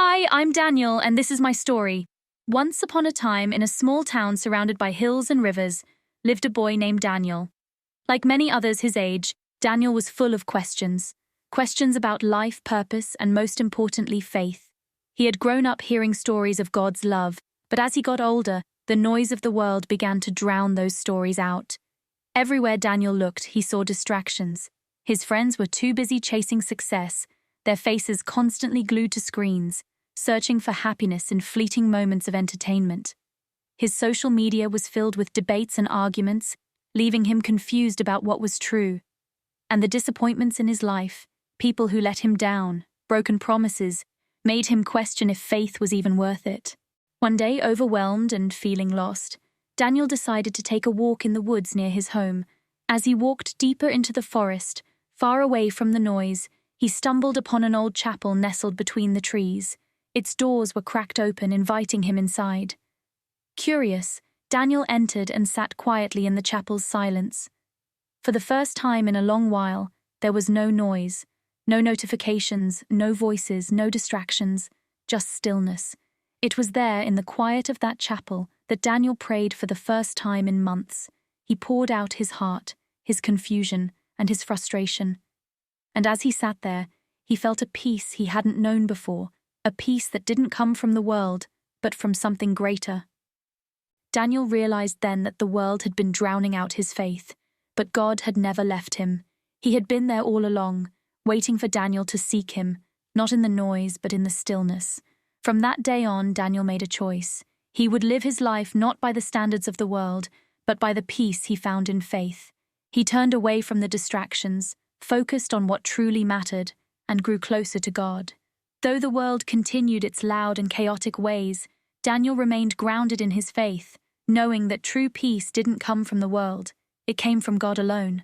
Hi, I'm Daniel, and this is my story. Once upon a time, in a small town surrounded by hills and rivers, lived a boy named Daniel. Like many others his age, Daniel was full of questions. Questions about life, purpose, and most importantly, faith. He had grown up hearing stories of God's love, but as he got older, the noise of the world began to drown those stories out. Everywhere Daniel looked, he saw distractions. His friends were too busy chasing success, their faces constantly glued to screens, searching for happiness in fleeting moments of entertainment. His social media was filled with debates and arguments, leaving him confused about what was true. And the disappointments in his life, people who let him down, broken promises, made him question if faith was even worth it. One day, overwhelmed and feeling lost, Daniel decided to take a walk in the woods near his home. As he walked deeper into the forest, far away from the noise, he stumbled upon an old chapel nestled between the trees. Its doors were cracked open, inviting him inside. Curious, Daniel entered and sat quietly in the chapel's silence. For the first time in a long while, there was no noise, no notifications, no voices, no distractions, just stillness. It was there, in the quiet of that chapel, that Daniel prayed for the first time in months. He poured out his heart, his confusion, and his frustration. And as he sat there, he felt a peace he hadn't known before, a peace that didn't come from the world, but from something greater. Daniel realized then that the world had been drowning out his faith, but God had never left him. He had been there all along, waiting for Daniel to seek him, not in the noise, but in the stillness. From that day on, Daniel made a choice. He would live his life not by the standards of the world, but by the peace he found in faith. He turned away from the distractions, focused on what truly mattered, and grew closer to God. Though the world continued its loud and chaotic ways, Daniel remained grounded in his faith, knowing that true peace didn't come from the world, it came from God alone.